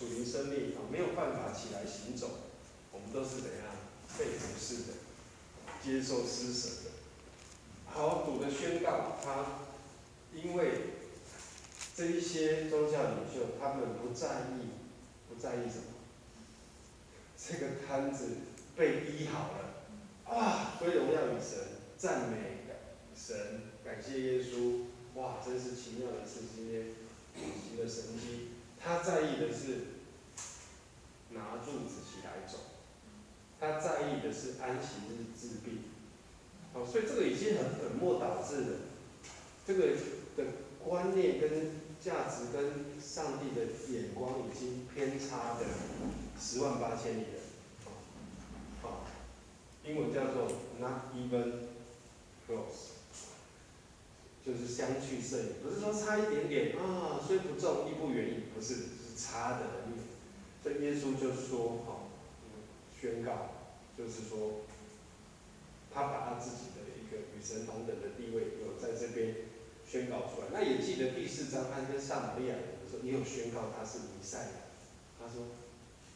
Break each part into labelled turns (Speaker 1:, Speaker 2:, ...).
Speaker 1: 属灵生命没有办法起来行走，我们都是怎样被服侍的，接受施舍的。好，主的宣告，他因为这一些宗教领袖，他们不在意什么？这个摊子被医好了，啊，归荣耀与神，赞美神，感谢耶稣，哇，真是奇妙的事，今天行的神迹。他在意的是拿柱子起来走，他在意的是安息日治病。好，所以这个已经很本末倒置了，这个的观念跟价值跟上帝的眼光已经偏差的108000里了。好，英文叫做 not even close， 就是相去甚远，不是说差一点点啊，虽不中亦不远矣，不是，是差的很远。所以耶稣就说，宣告，就是说，他把他自己的一个与神同等的地位，有在这边宣告出来。那也记得第4章，他跟撒玛利亚人的时候，也有宣告他是弥赛亚。他说：“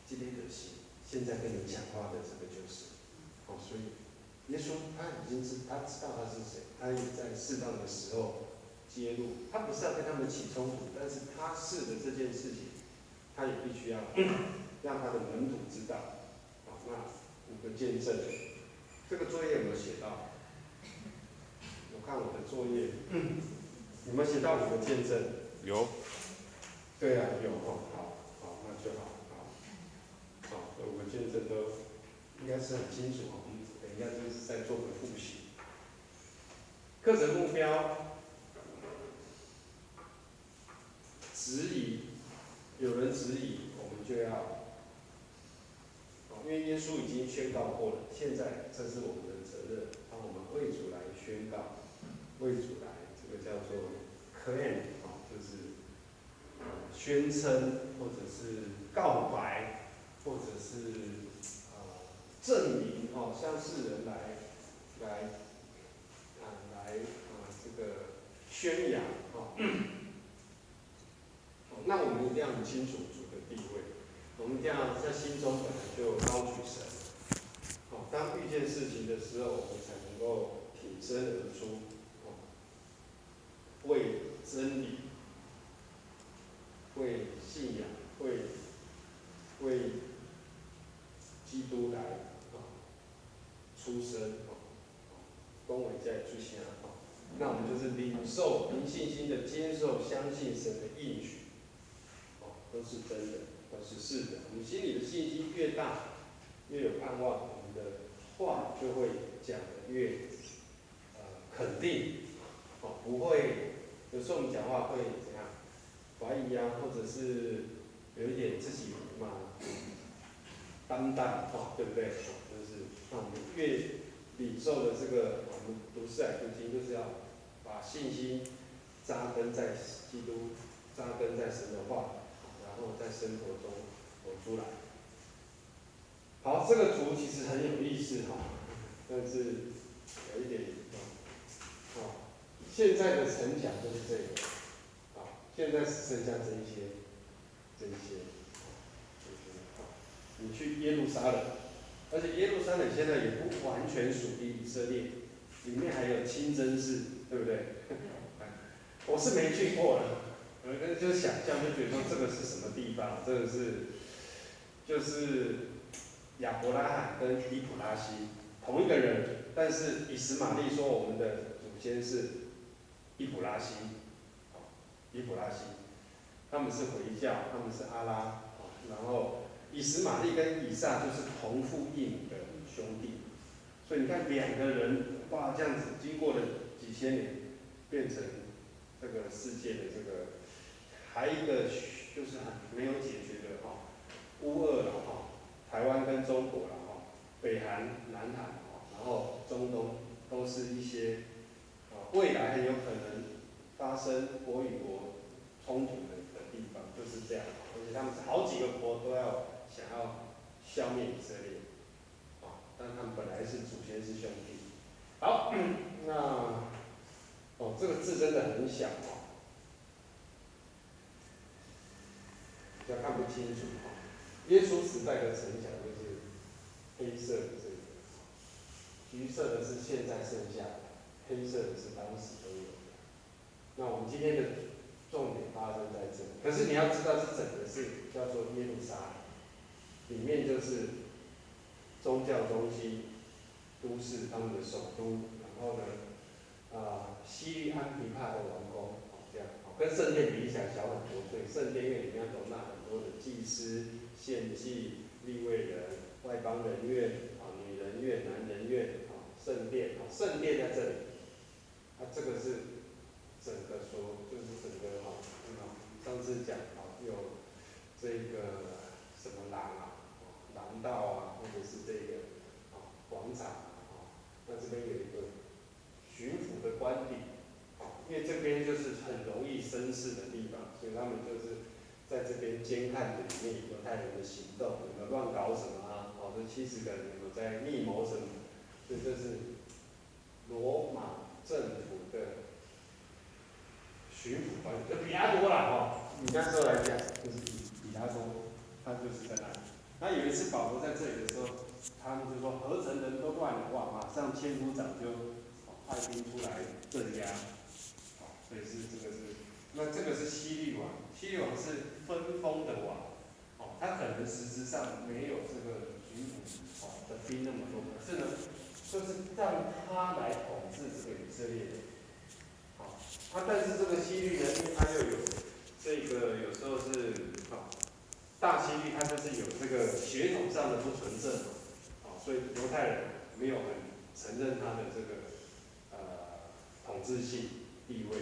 Speaker 1: 今天的心，现在跟你讲话的这个就是。”所以耶稣他已经他知道他是谁，他也在适当的时候揭露。他不是要跟他们起冲突，但是他是的这件事情，他也必须要让他的门徒知道。好，那5个见证，这个作业有没有写到？我看我的作业，有没有写到5个见证？
Speaker 2: 有。
Speaker 1: 对啊，有哦，好，那就好，好，这5个见证都应该是很清楚哦。等一下就是再做个复习。课程目标，质疑，有人质疑，我们就要，因为耶稣已经宣告过了，现在这是我们的责任，让我们为主来宣告，为主来，这个叫做 claim， 就是宣称，或者是告白，或者是证明，向世人来这个宣扬，那我们一定要很清楚主的地位，我们一定要在心中本来就高举神，当遇见事情的时候，我们才能够挺身而出，为真理，为信仰，为基督来出声，恭维在之前，那我们就是领受、凭信心的接受、相信神的应许，都是真的，都是是的。我们心里的信心越大，越有盼望，我们的话就会讲得越肯定，不会有时候我们讲话会怎样怀疑啊，或者是有一点自己担当，对不对？就是我们越领受的这个，我们读四海读经，就是要把信心扎根在基督，扎根在神的话，然后在生活中活出来。好，这个图其实很有意思但是有一点现在的城墙就是这个，现在只剩下这一些。你去耶路撒冷，而且耶路撒冷现在也不完全属于以色列，里面还有清真寺，对不对？我是没去过了，就是想象就觉得说这个是什么地方？这个就是亚伯拉罕跟以普拉西同一个人，但是以实玛利说我们的祖先是以普拉西，他们是回教，他们是阿拉，然后以实玛利跟以撒就是同父异母的兄弟，所以你看2个人，哇，这样子经过了几千年，变成这个世界的这个，还一个就是很没有解决的乌俄了台湾跟中国了北韩、南韩然后中东都是一些未来很有可能发生国与国冲突的地方，就是这样，而且他们好几个国都要想要消灭以色列，但他们本来是祖先是兄弟。好，那这个字真的很小比较看不清楚。耶稣时代的城墙就是黑色的这个，橘色的是现在剩下的，黑色的是当时都有的。那我们今天的重点发生在这里，可是你要知道，这整个是叫做耶路撒冷，里面就是宗教中心、都市他们的首都，然后呢，西律安提帕的王宫，这样，跟圣殿比起来小很多，所以圣殿院里面容纳很多的祭司、献祭、利未人、外邦人院、女人院、男人院，圣殿，圣殿在这里，这个是整个就是整个上次讲有这个什么廊道啊，或者是这个广场那这边有一个巡抚的官邸，因为这边就是很容易生事的地方，所以他们就是在这边监看着里面犹太人的行动，有没有乱搞什么这70个人有没有在密谋什么？所以这是罗马政府的巡抚官，就比拉多啦以那时候来讲，就是比拉多，他就是在那里。那有一次保罗在这里的时候，他们就说合成人都乱了，哇，马上千夫长就派兵出来镇压，所以这个是，那这个是希律王，希律王是分封的王，他可能实质上没有这个巡抚的兵那么多，可是呢，就是让他来统治这个以色列人。但是这个希律呢，因为他又有这个有时候是大希律，他就是有这个血统上的不纯正，所以犹太人没有很承认他的这个统治性地位。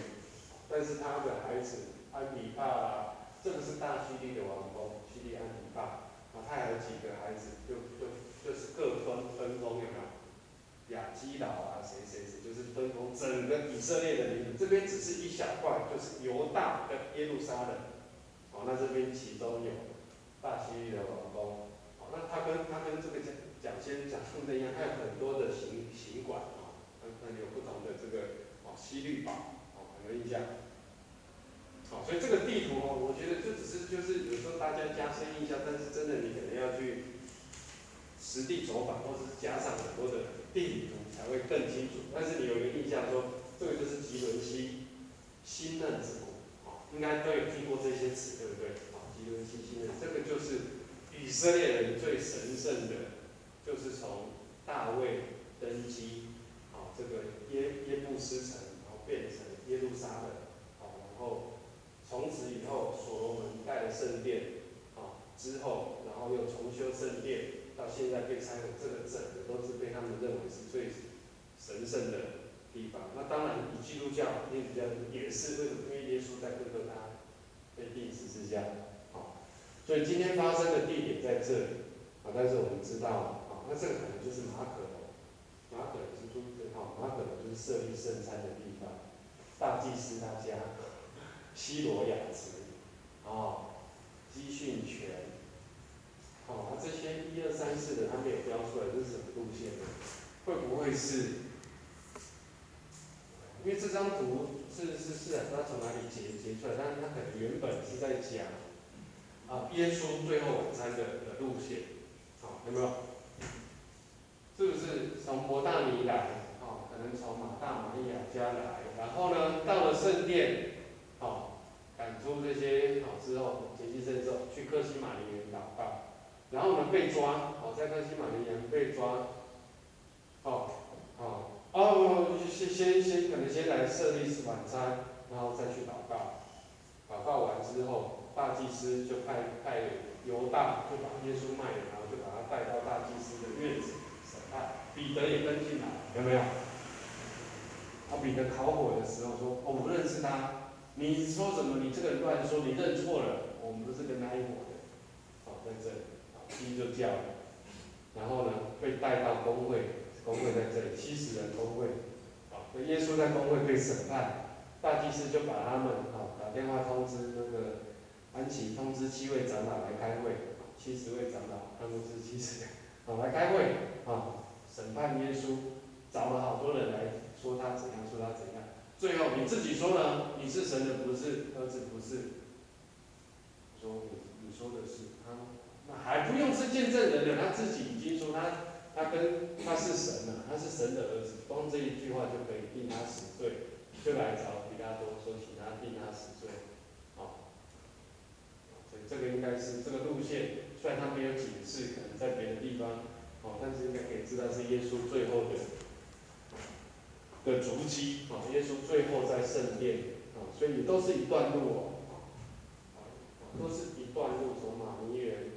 Speaker 1: 但是他的孩子安提帕这个是大希律的王宫，希律安提帕，他还有几个孩子，就是各分封有没有？亚基老谁，就是分封整个以色列的领土，这边只是一小块，就是犹大跟耶路撒冷。那这边其中有大希律的王宫。那他跟这个先讲述的一样，他有很多的行馆那有不同的这个希律堡很有印象。所以这个地图我觉得这只是就是有时候大家加深印象，但是真的你可能要去实地走访，或者是加上很多的地理图才会更清楚。但是你有一个印象说，这个就是吉伦西新嫩之国，应该都有听过这些词，对不对？吉伦西新嫩，这个就是以色列人最神圣的，就是从大卫登基，这个耶布斯城，变成耶路撒冷，然后从此以后所罗门盖了圣殿，之后，然后又重修圣殿。到现在被拆毁，这个整个都是被他们认为是最神圣的地方。那当然，以基督教、天主教也是为什么？因为耶稣在哥哥他被钉十字架，所以今天发生的地点在这里，但是我们知道，那这个可能就是马可楼，马可楼就是设立圣餐的地方，大祭司他家，西罗亚池，基训泉。这些1、2、3、4的他没有标出来，这是什么路线呢？会不会是？因为这张图是他从哪里截出来？但是他可能原本是在讲耶稣最后晚餐的路线，有没有？是不是从伯大尼来？可能从马大马利亚家来，然后呢，到了圣殿，赶出这些之后，解祭圣之后，去克西马尼园祷告。然后呢，被抓，在克西马尼园被抓，先可能先来设立晚餐，然后再去祷告。祷告完之后，大祭司就派犹大就把耶稣卖了，然后就把他带到大祭司的院子审判。彼得也跟进来，有没有？彼得烤火的时候说：“我不认识他，你说什么？你这个人乱说，你认错了，我们不是跟他一伙的。”在这里。鸡就叫了，然后呢，被带到公会，公会在这里，70人公会，耶稣在公会被审判，大祭司就把他们打电话通知那个安琪，通知7位长老来开会，70位长老，他们是70人，来开会，审判耶稣，找了好多人来说他怎样，说他怎样，最后你自己说呢？你是神的不是，儿子不是。说你说的是那还不用是见证人呢，他自己已经说他是神了，他是神的儿子，光这一句话就可以定他死罪，就来找比拉多说请他定他死罪，所以这个应该是这个路线，虽然他没有解释，可能在别的地方，但是应该可以知道是耶稣最后的足迹，耶稣最后在圣殿，所以都是一段路都是一段路，从马尼园，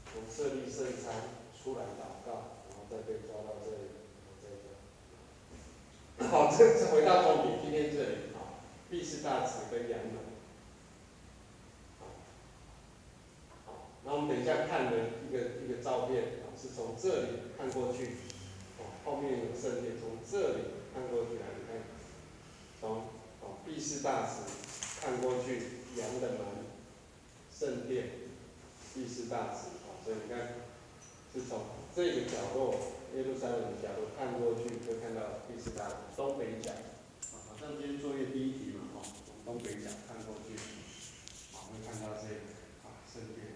Speaker 1: 从设立圣餐出来祷告，然后再被抓到这里，好，这次回到重点，今天这里毕士大池跟羊门，那我们等一下看的一个照片是从这里看过去，后面有圣殿，从这里看过去你看，从毕士大池看过去，羊的门，圣殿，毕士大池，所以你看是从这个角落，耶路撒冷的角落看过去，会看到毕士大池东北角，好像今天作业第一题嘛，从东北角看过去，会看到这个圣殿。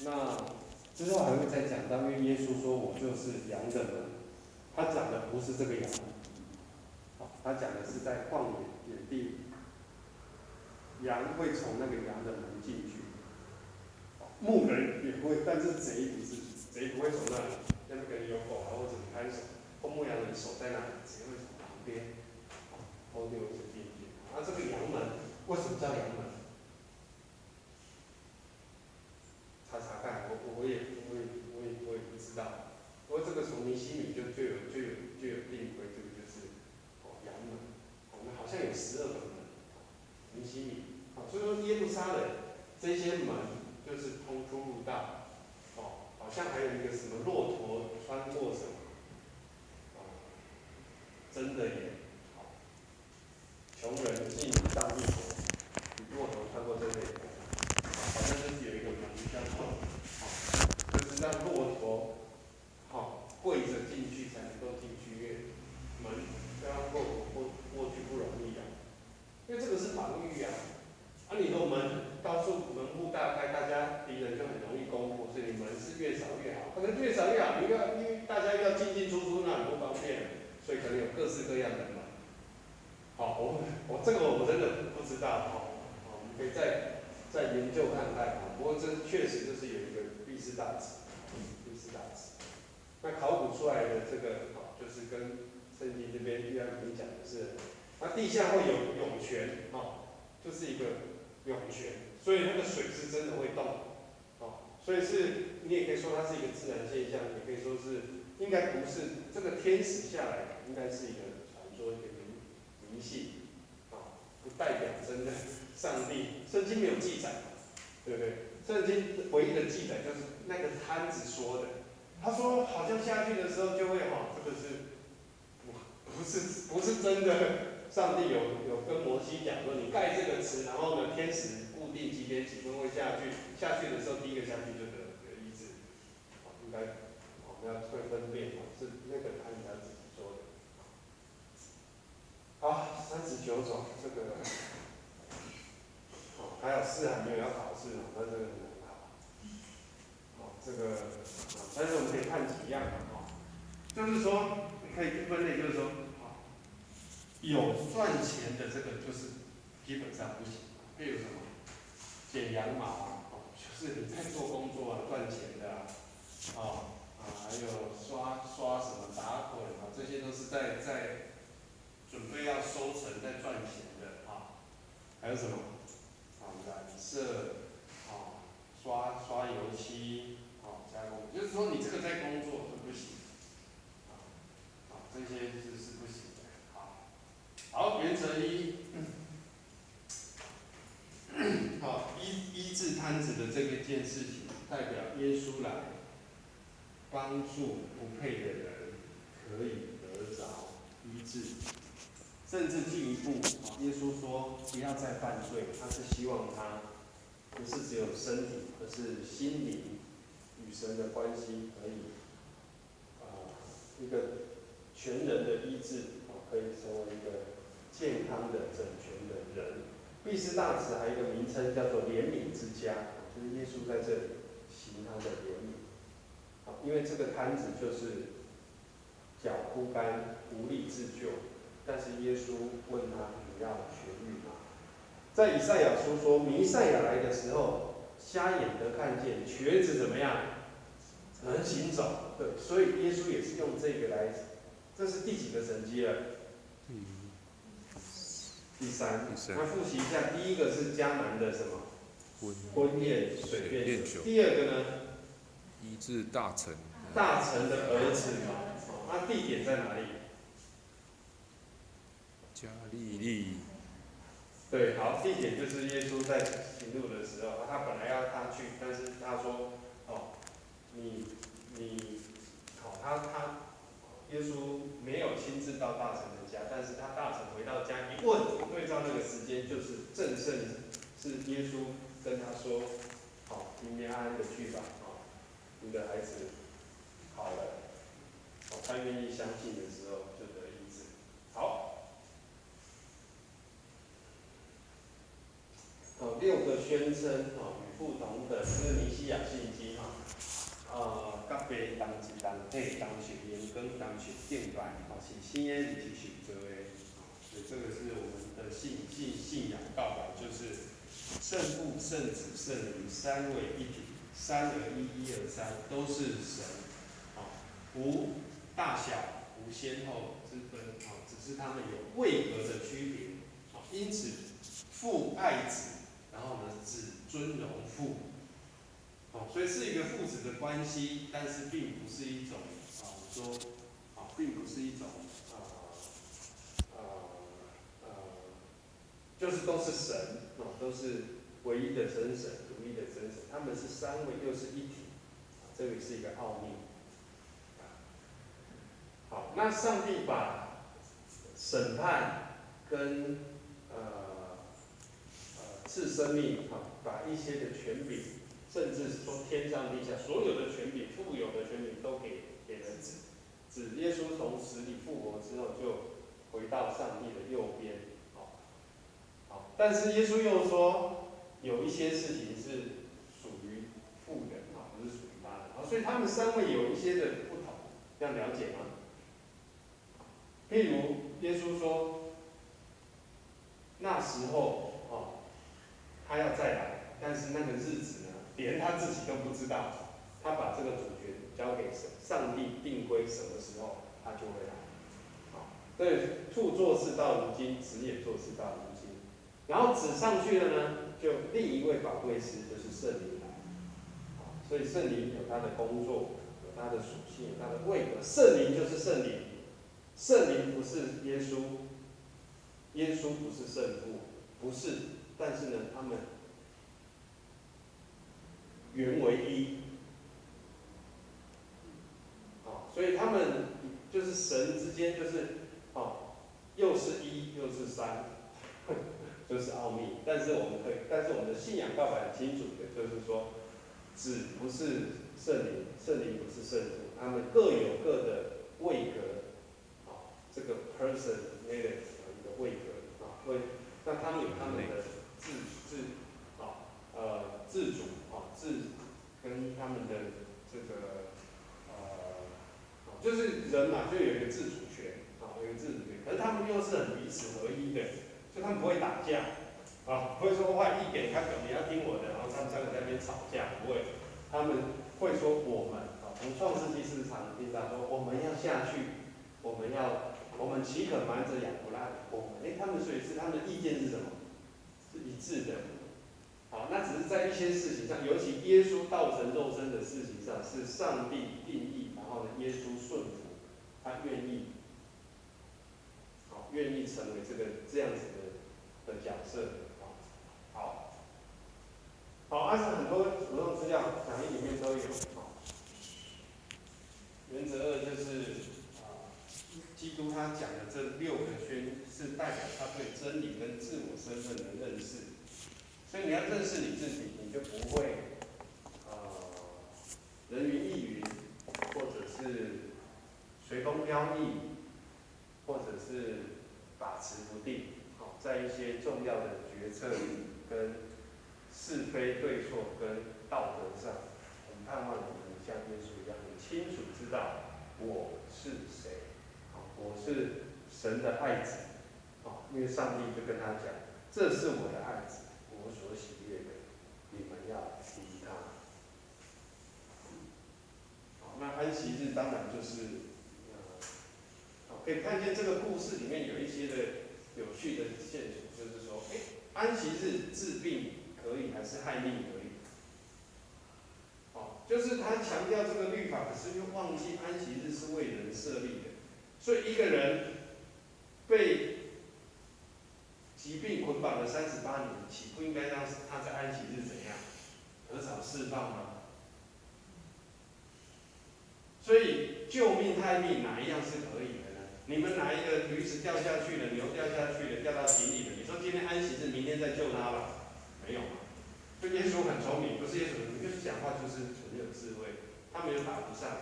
Speaker 1: 那之后还会再讲到，因为耶稣说我就是羊的门，他讲的不是这个羊，他讲的是在旷野地，羊会从那个羊的门进去，牧人也会，但是贼不是，贼不会从那里，那边可能有狗或者看守，或牧羊人守在那里，贼会从旁边偷溜着进去。这个羊门为什么叫羊门？查看，我也不知道。不过这个从尼希米就有定规，这个就是羊门，那好像有12个门，尼希米，所以说耶路撒冷这些门就是通出入道，好像还有一个什么骆驼穿过什么，真的耶，穷人进上帝国，骆驼穿过这里，好像就是有一个门叫做。就是让骆驼，跪着进去才能够进去，因为门要让骆驼过去不容易因为这个是防御你的门到处门户大开，大家敌人就很容易攻破，所以你门是越少越好，可能越少越好，因为大家要进进出出，那很不方便，所以可能有各式各样的门。这个我真的不知道我们可以再研究看看不过这确实就是有一个毕士大池。那考古出来的这个就是跟圣经这边约翰福音讲的是，那地下会有涌泉就是一个涌泉，所以那个水是真的会动所以你也可以说它是一个自然现象，也可以说是应该不是这个天使下来的，应该是一个传说，一个迷信不代表真的上帝，圣经没有记载，对不对？圣经唯一的记载就是那个摊子说的，他说好像下去的时候就会这个是不是真的。上帝有跟摩西讲说，你盖这个池，然后呢，天使固定几点几分会下去，下去的时候第一个下去就得医治，应该我们要会分辨是那个他自己说的。好，39种这个。还有4还没有要考试那这个很难考。这个但是我们可以看几样就是说可以分类，就是说有赚钱的这个就是基本上不行，比如什么剪羊毛就是你在做工作赚钱的还有刷什么打滚这些都是在准备要收成在赚钱的还有什么染色刷油漆加工，就是说你这个在工作是不行这些是不行的好，原则1，医治瘫子的这个件事情，代表耶稣来帮助不配的人可以得着医治，甚至进一步耶稣说不要再犯罪，他是希望他不是只有身体，而是心灵与神的关系可以一个全人的医治，可以成为一个健康的整全的人。司大池还有一个名称叫做怜悯之家，就是耶稣在这里行他的怜悯。好，因为这个摊子就是脚枯干，无力自救，但是耶稣问他：你要痊愈吗？在以赛亚书说，弥赛亚来的时候，瞎眼得看见，瘸子怎么样？能行走。对，所以耶稣也是用这个来，这是第几个神迹了？第三。那复习一下，第一个是迦南的什么？婚宴水变酒。第二个呢？
Speaker 2: 医治大臣。
Speaker 1: 大臣的儿子嘛。那地点在哪里？
Speaker 2: 加利利。
Speaker 1: 对，好，地点就是耶稣在行路的时候，他本来要他去，但是他说，哦，你，好，耶稣没有亲自到大臣的家，但是他大臣回到家一问，对照那个时间，就是正圣，是耶稣跟他说，好，明天安安的去吧，好，你的孩子好了，好，他愿意相信的时候就得医治。好。6个宣称与父同等，这是尼西亚信经甲爸同一同体，同受灵光，同受敬拜，是生的，不是受造的。所以这个是我们的信仰告白，就是圣父、圣子、圣灵三位一体，三而一，一而三，都是神。无大小，无先后之分，只是他们有位格的区别。因此，父爱子。然后呢，子尊荣父，所以是一个父子的关系，但是并不是一种并不是一种就是都是神都是唯一的真神，独一的真神，他们是三位又是一体，这个是一个奥秘。好，那上帝把审判跟赐生命把一些的权柄，甚至说天上地下所有的权柄、富有的权柄都给了子。子耶稣从死里复活之后，就回到上帝的右边。好，但是耶稣又说，有一些事情是属于父的不是属于他的。所以他们三位有一些的不同，这样了解吗？譬如耶稣说，那时候他要再来，但是那个日子呢，连他自己都不知道。他把这个主权交给神，上帝定规什么时候他就会来。所以父做事到如今，子也做事到如今。然后子上去了呢，就另一位保惠师就是圣灵来。所以圣灵有他的工作，有他的属性，有他的位格。圣灵就是圣灵，圣灵不是耶稣，耶稣不是圣父，不是。但是呢，他们原为一，所以他们就是神之间就是又是一又是三，就是奥秘。但是我们的信仰告白很清楚的，就是说，子不是圣灵，圣灵不是圣父，他们各有各的位格，这个 personality 一个位格那他们有他们的自主跟他们的这个就是人嘛，就有一个自主权有一个自主权，可是他们又是很彼此合一的，所以他们不会打架不会说哇一点他表你要听我的，然后他们三个在那边吵架，不会，他们会说我们从创世纪是常听到说我们要下去，我们岂可瞒着亚伯拉罕？他们所以是他们的意见是什么？是一致的。好，那只是在一些事情上，尤其耶稣道成肉身的事情上，是上帝定义，然后呢，耶稣顺服，他愿意成为这样子的角色。好，按照很多主动资料讲义里面都有。原则2就是基督他讲的这6个宣是代表他对真理跟自我身份的认识。所以你要认识你自己，你就不会人云亦云，或者是随风飘逸，或者是把持不定。在一些重要的决策跟是非对错跟道德上，我们盼望你们像耶稣一样，很清楚知道我是谁，我是神的爱子，因为上帝就跟他讲，这是我的爱子，我所喜悦的，你们要依他。那安息日当然就是，可以看见这个故事里面有一些的有趣的线索，就是说，安息日治病可以还是害命可以？就是他强调这个律法，可是又忘记安息日是为人设立的，所以一个人被疾病捆绑了38年，岂不应该让他在安息日怎样得偿释放吗？所以救命害命哪一样是可以的呢？你们哪一个驴子掉下去了，牛掉下去了，掉到井里了？你说今天安息日，明天再救他吧？没有嘛。所以耶稣很聪明，不是耶稣，就是讲话就是很有智慧，他没有打不上。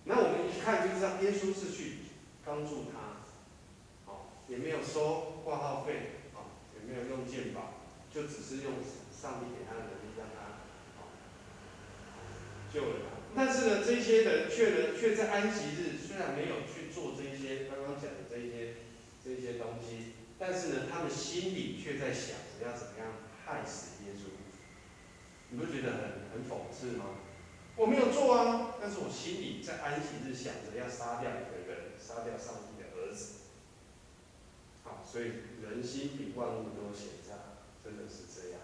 Speaker 1: 那我们一看就知道，耶稣是去帮助他，也没有收挂号费，也没有用健保，就只是用上帝给他的能力让他救了他。但是呢，这些人却在安息日虽然没有去做这些刚刚讲的这些东西，但是呢，他们心里却在想着要怎么样害死耶稣。你不觉得很讽刺吗？我没有做啊，但是我心里在安息日想着要杀掉一个人，杀掉上帝的儿子。所以人心比万物都险诈，真的是这样。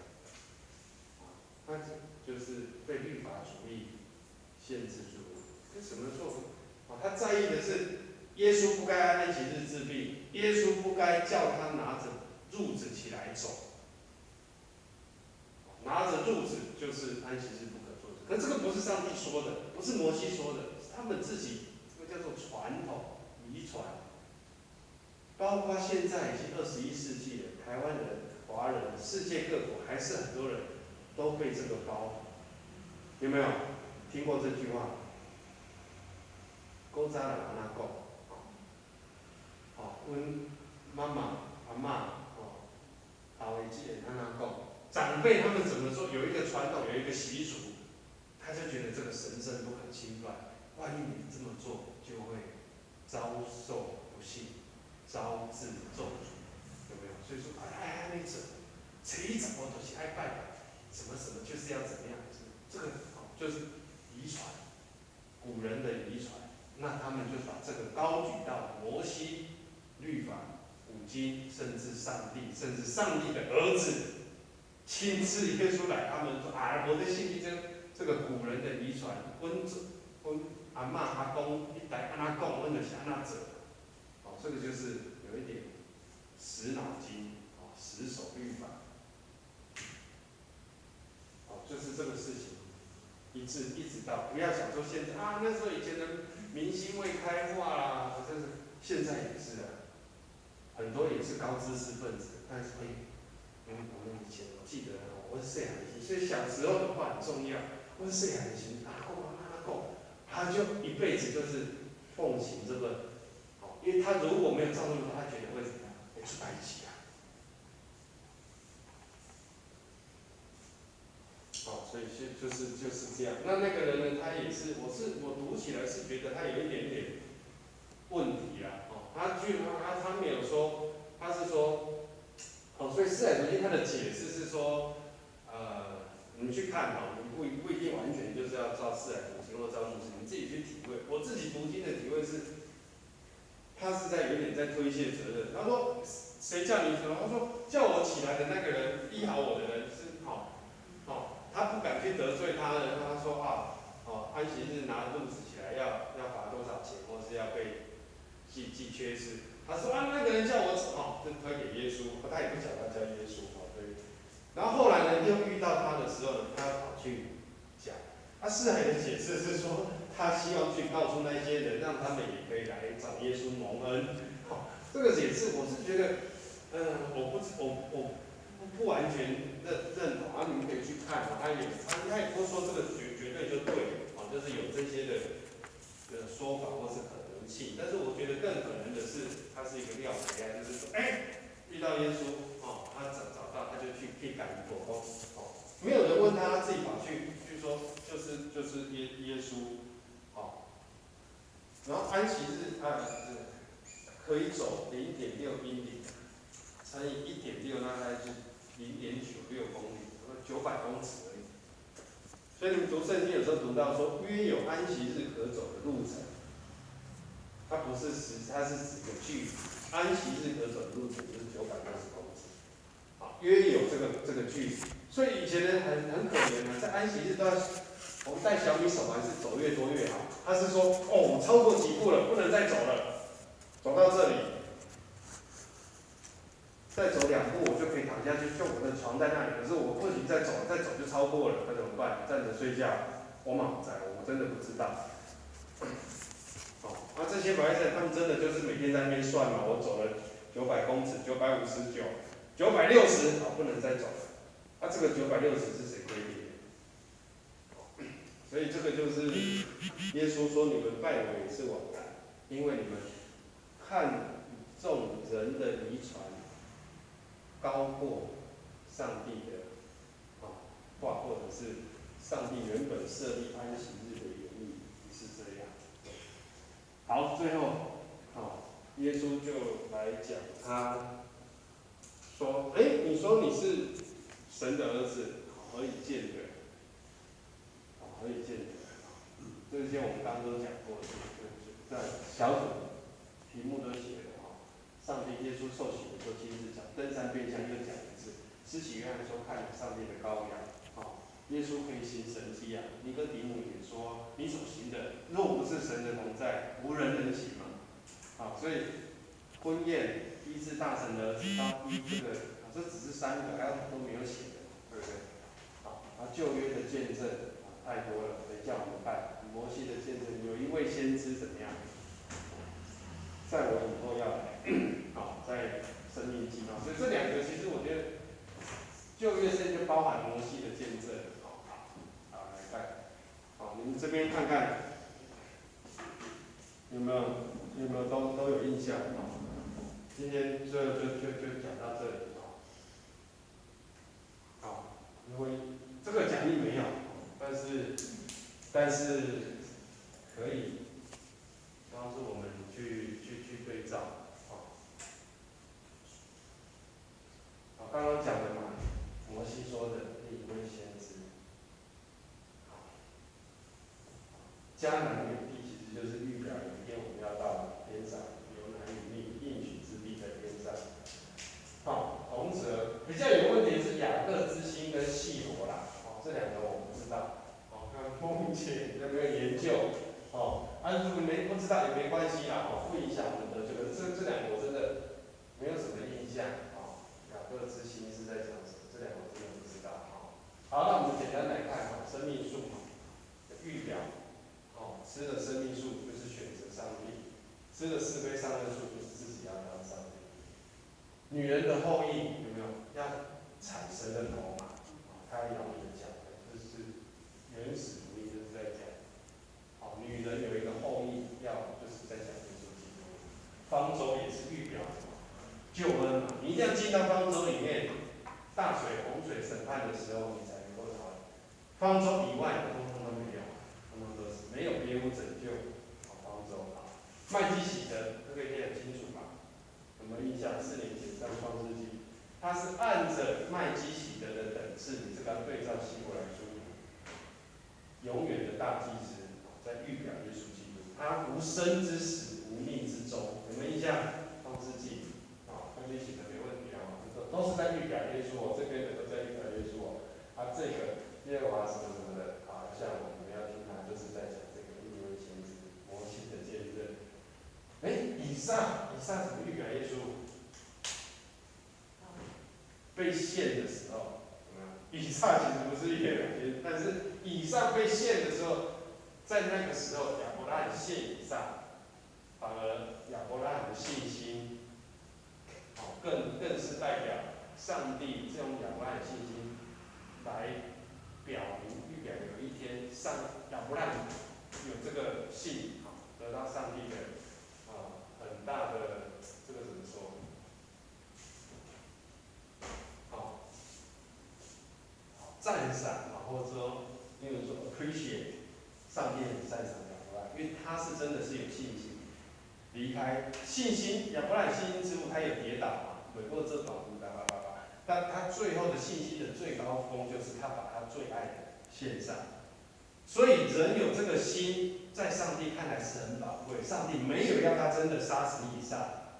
Speaker 1: 那就是被律法主义限制住了。这什么错？他在意的是耶稣不该安息日治病，耶稣不该叫他拿着褥子起来走。拿着褥子就是安息日不可做的，可这个不是上帝说的，不是摩西说的，是他们自己，这个叫做传统遗传。包括现在已经21世纪了，台湾人、华人、世界各国还是很多人都被这个包。有没有听过这句话？古早人安怎讲？阮妈妈、阿嬷，后的这人安怎讲？长辈他们怎么说？有一个传统，有一个习俗，他就觉得这个神圣不可侵犯。万一你这么做，就会遭受不幸，招致咒诅，有没有？所以说，那这一整我都是爱拜拜，什么什么就是要怎么样？这个就是遗传，古人的遗传。那他们就把这个高举到摩西、律法、五经，甚至上帝，甚至上帝的儿子。亲自耶稣来，他们说：“我的信这个古人的遗传，阮阿嬷阿公一代安怎讲，阮就是安怎做。”这个就是有一点死脑筋，死守律法。就是这个事情，一直到不要想说现在那时候以前的明星未开化啦，真是现在也是啊，很多也是高知识分子，但是我们以前我记得我是细汉的时，所以小时候的话很重要。我是细汉的时，阿公他就一辈子就是奉行这个，因为他如果没有照顾的话，他觉得会怎么样？会出代志啊。所以就是这样。那个人呢，他也是，我读起来是觉得他有一点点问题啦。他没有说，他是说，所以四海读经他的解释是说，你们去看你不一定完全就是要照四海读经或照注释，你自己去体会。我自己读经的体会是，他是有点在推卸责任。他说，谁叫你什么？他说叫我起来的那个人，医好我的人是他不敢去得罪他人，他说安息日拿褥子起来要罚多少钱，或是要被记缺失。他说那个人叫我就推给耶稣，他也不讲他叫耶稣对。然后后来呢，又遇到他的时候呢，他跑去讲，四海的解释是说，他希望去告诉那些人，让他们也可以来找耶稣蒙恩。这个解释我是觉得，我不完全认同你们可以去看他也不说这个绝对就对就是有这些的说法或是可能性，但是我觉得更可能的是，它是一个料牌就是说，你到耶稣，他找到，他就去赶鬼哦，没有人问他，他自己跑去说，就是耶稣，然后安息日可以走0.6英里，乘以1.6，那大概是0.96公里，900公尺而已。所以你们读圣经有时候读到说约有安息日可走的路程，它不是它是指个距离，安息日可走的路程就是960公尺，约有这个距离。所以以前人很可怜啊，在安息日都要我们带小米手环是走越多越好。他是说我超过几步了，不能再走了，走到这里。再走2步我就可以躺下去，就我的床在那里。可是我不行，再走就超过了，那怎么办？站着睡觉？我马在，我真的不知道。这些法利赛人他们真的就是每天在那边算嘛，我走了900公尺，959、960，不能再走了。这个960是谁规定的？所以这个就是耶稣说你们拜我也是枉然，因为你们看重人的遗传高过上帝的话，或者是上帝原本设立安息日的原意是这样。好，最后耶稣就来讲，他说：“你说你是神的儿子，何以见得？何以见得？这些我们刚刚都讲过，在小组题目都写了上帝耶稣受洗的时候亲自讲，登山变像又讲一次。施洗约翰说看了上帝的羔羊，耶稣可以行神迹啊。尼哥底母也说，你所行的若不是神的同在，无人能行嘛。所以婚宴医治大臣的儿子，这只是3个，还有很多没有写的，对不对？旧约的见证太多了，等一下我们看摩西的见证，有一位先知怎么样？在我以后要来，在生命记所以这2个其实我觉得旧约圣经就包含摩西的见证，来看，你们这边看看有没有都有印象？今天就讲到这里。因为这个讲义没有，但是可以帮助我们去对照。刚刚讲的嘛，摩西说的另一位先知。迦南美地其实就是预表有一天我们要到天上，有男有女应许之地在天上。同则比较有问题是雅各之心跟细罗啦，这2个我不知道，看目前有没有研究，如果不知道也没关系啦，不影响我们的这个，这2个我真的没有什么印象，雅各之心是在讲什么？这2个我真的不知道，好，那我们简单来看生命树的预表，吃了生命树就是选择上帝，吃了是非善恶树就是自己要当上帝。女人的后裔有没有要产生的头嘛？他要也讲的，这是原始福音就是在讲，女人有一个后裔就是在讲耶稣基督。方舟也是预表救恩嘛，你一定要进到方舟里面，大水洪水审判的时候你才能够逃。方舟以外的通通都没有，通通都是没有别无拯救。方舟麦基洗德这个也很清楚吧？有没有印象？4年前上创世纪，他是按着麦基洗德的等次，你这个要对照希伯来书，永远的大祭司，在预表耶稣基督，他无生之死，无命之终，有没有印象？创世纪，麦基洗德没问题都是在预表耶稣这边的都在预表耶稣这个耶和华什么什么的，像我们要听就是在讲这个另一位先知摩西的见证。以撒怎么预表耶稣？被献的时候，以撒其实不是预表耶稣，但是以撒被献的时候，在那个时候亚伯拉罕献以撒，反而亚伯拉罕的信心，更是代表上帝这种亚伯拉罕的信心来表明预表有一天亚伯拉罕有这个信，得到上帝的很大的这个怎么说？赏，或者说因为说 appreciate 上帝很擅长亚伯拉罕，因为他是真的是有信心。离开信心，亚伯拉罕信心之路，他有跌倒嘛，悔过这短路，叭叭叭叭。但他最后的信心的最高峰，就是他把他最爱的献上。所以人有这个心，在上帝看来是很宝贵。上帝没有要他真的杀死以撒，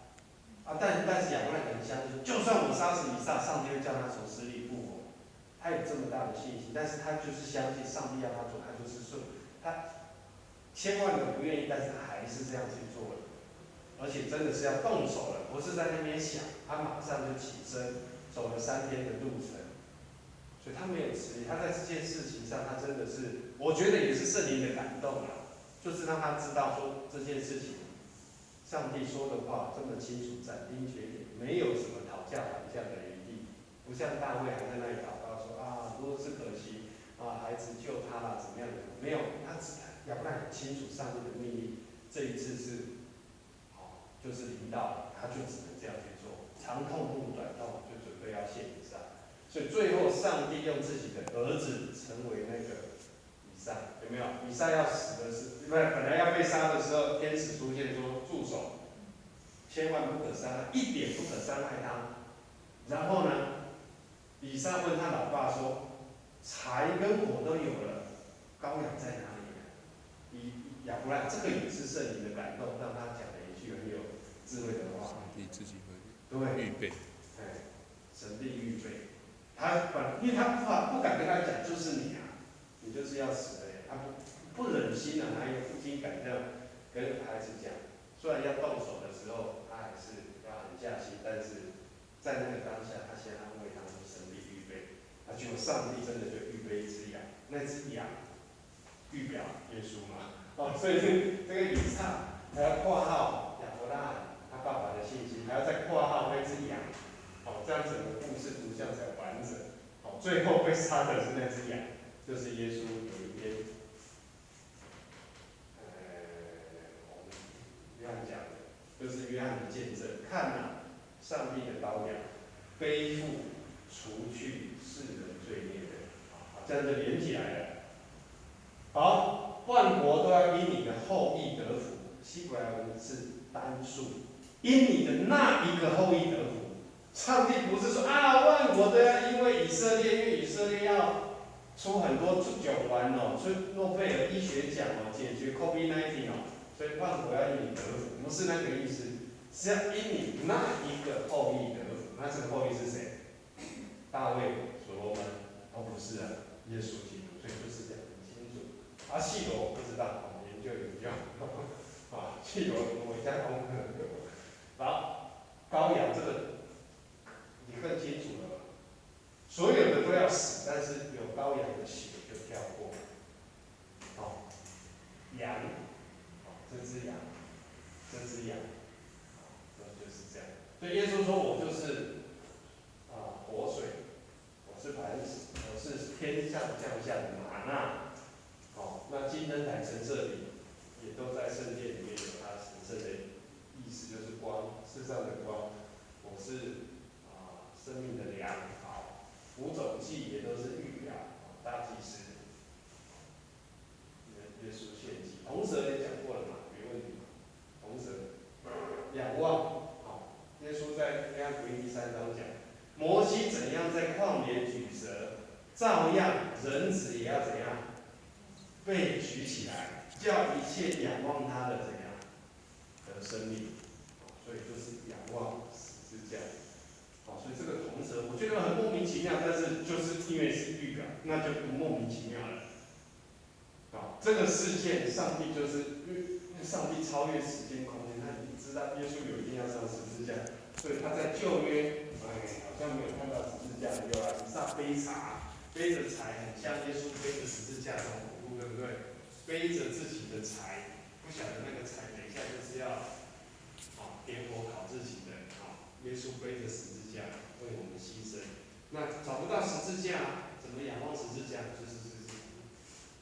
Speaker 1: 但是亚伯拉罕很相信，就算我杀死以撒，上帝会叫他从死里复活。他有这么大的信心，但是他就是相信上帝要他做，他就是顺。他千万个不愿意，但是他还是这样去做了。而且真的是要动手了，不是在那边想，他马上就起身，走了3天的路程，所以他没有迟疑，他在这件事情上，他真的是，我觉得也是圣灵的感动啊，就是让他知道说这件事情，上帝说的话这么清楚，斩钉截铁，没有什么讨价还价的余地，不像大卫还在那里祷告说如果是可惜孩子救他了怎么样的，没有，亚伯拉罕很清楚上帝的命令，这一次是。就是临到，他就只能这样去做，长痛不如短痛，就准备要献以撒。所以最后上帝用自己的儿子成为那个以撒，有没有？以撒要死的是，本来要被杀的时候，天使出现说住手，千万不可伤害，一点不可伤害他。然后呢，以撒问他老爸说：“柴跟火都有了，羔羊在哪里呢？”亚伯拉罕这个也是圣灵的感动，让他讲了一句很有智慧的话。
Speaker 2: 上帝自己会
Speaker 1: 对，
Speaker 2: 预备。
Speaker 1: 神力预备。因为他不敢跟他讲，就是你啊，你就是要死的呀。他不忍心啊，哪有父亲敢这样跟孩子讲？虽然要动手的时候，他还是要狠下心，但是在那个当下，他先安慰他说神力预备。结果上帝真的就预备一只羊，那只羊预表耶稣嘛。所以这个以撒还要括号亚伯拉罕他爸爸的信心，还要再括号那只羊，这样整个故事图像才完整。最后被杀的是那只羊，就是耶稣有一天，我们约翰讲的，就是约翰的见证，看上帝的羔羊，背负除去世人罪孽的，这样就连起来了。好，万国都要因你的后裔得福。希伯来文是单数，因你的那一个后裔得福。上帝不是说万国都要因为以色列，因为以色列要出很多奖丸出诺贝尔医学奖解决 COVID-19 所以万国要因你得福，不是那个意思，是要因你那一个后裔得福。那这个后裔是谁？大卫、所罗门？不是耶稣基督，所以就是这样很清楚。细罗我不知道，我们研究研究。细罗我加功课。好，羔羊这个你更清楚了吧？所有的都要死，但是有羔羊的血就跳过。羊，这只羊，就是这样。所以耶稣说：“我就是活水，我是磐石，我是天上降下的玛纳。”那金灯台陈设里也都在圣殿里面有它神圣的意思，就是光，世上的光。我是生命的粮。五种祭也都是预表大祭司耶稣献祭。铜蛇也讲过了嘛，没问题嘛。铜蛇仰望，耶稣在约翰福音第3章讲，摩西怎样在旷野举蛇，照样人子也要怎样被举起来，叫一切仰望他的怎样得生命。所以就是仰望十字架。所以这个铜蛇，我觉得很莫名其妙，但是就是因为是预表，那就不莫名其妙了。这个事件，上帝就是因为上帝超越时间空间，他已经知道耶稣有一天要上十字架，所以他在旧约，好像没有看到十字架的，有以撒背茶，背着柴，很像耶稣背着十字架这种恐怖，对不对？背着自己的柴，不晓得那个柴等一下就是要点火烤自己的。耶稣背着十字架为我们牺牲。那找不到十字架，怎么仰望十字架？就是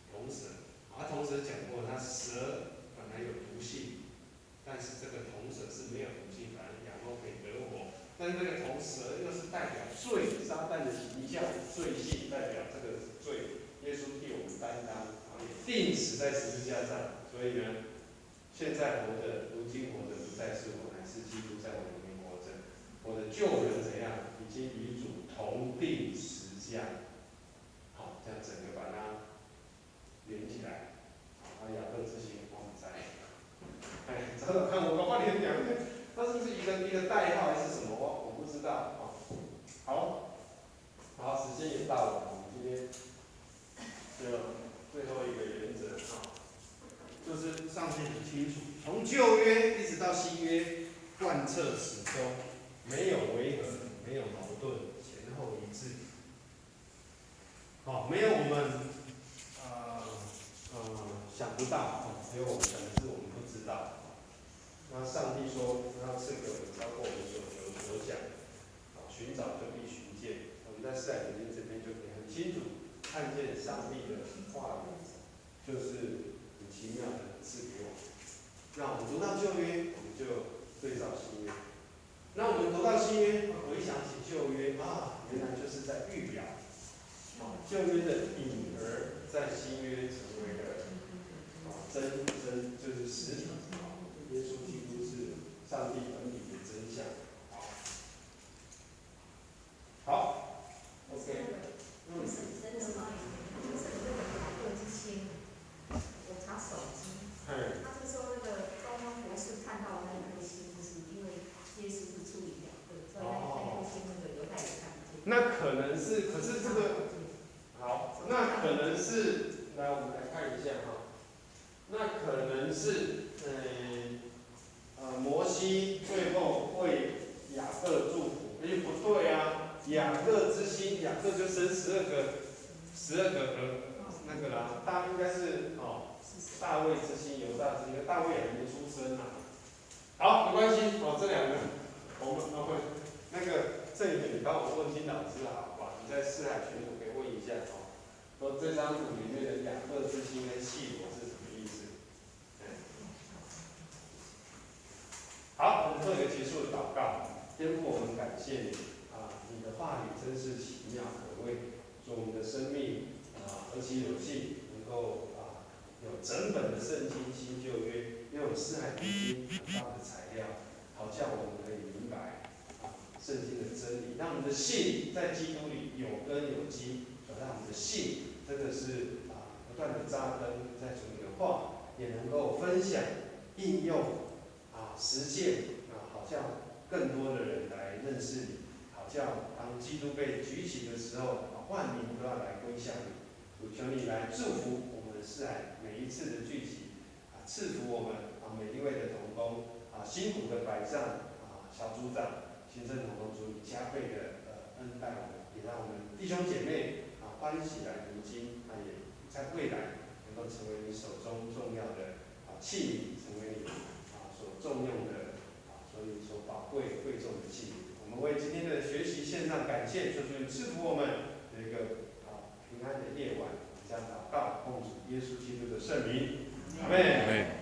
Speaker 1: 铜蛇。铜蛇讲过，它蛇本来有毒性，但是这个铜蛇是没有毒性，反而仰望可以得活。但是这个铜蛇又是代表罪，撒旦的形象，罪性代表这个罪耶稣替我们担当，也定死在十字架上。所以呢，现在活着，如今活着不再是我，乃是基督在我里面活着。我的旧人怎样，已经与主同定十架。好，这样整个把它连起来。好，雅各之心，我们在。找找看，我帮你讲，它是不是一个代号还是什么？我不知道啊。好，好，时间也到了，我们今天就最后一个原则啊，就是上帝很清楚，从旧约一直到新约，贯彻始终，没有违和，没有矛盾，前后一致。好，没有我们想不到，只有我们可能是我们不知道。那上帝说，他要赐给我们超过我们所求所想，寻找就必寻见。我们在四海灵经这边就可以很清楚看见上帝的话语，就是很奇妙的赐给我们。让我们读到旧约，我们就对照新约；让我们读到新约，回想起旧约啊，原来就是在预表旧约的影儿，在新约成为了真就是实体。耶稣基督是上帝本体的真相。好，OK。
Speaker 3: 真的是吗？就是那个雅各之心，我查手机，他是说那个东方博士看到那颗星，就是因为耶稣是处理雅各，所以那颗星那个犹太人看不见。
Speaker 1: 那可能是，可是这个好，那可能是，来我们来看一下哈，那可能是摩西最后为雅各祝福，不对啊，雅各之心，雅各就生12个那个啦，应该是大卫之心，犹大之心，大卫还没出生啊。好，没关系，这两个我们会那个郑宇，你帮我问金老师好不好？你在四海群组可以问一下说这张图里面的雅各之心跟细罗是什么意思？好，我们做一个结束的祷告。天父，我们感谢你你的话语真是奇妙可畏，说我们的生命何其有幸，能够有整本的圣经新旧约，又有四海灵经很棒的材料，好叫我们可以明白圣经的真理，让我们的信在基督里有根有基，让我们的信真的是不断的扎根在主你的话，也能够分享应用实践好叫更多的人来认识你，好叫当基督被举起的时候，万民都要来归向你。主求你来祝福我们四海每一次的聚集，赐福我们每一位的同工辛苦的摆上小组长、行政同工，主你加倍的恩待我们，也让我们弟兄姐妹欢喜来读经，也在未来能够成为你手中重要的器皿，成为你所重用的所以所宝贵贵重的器皿。我们为今天的学习献上感谢，求主赐福我们有一个平安的夜晚。这样祷告，奉主耶稣基督的圣名，阿们。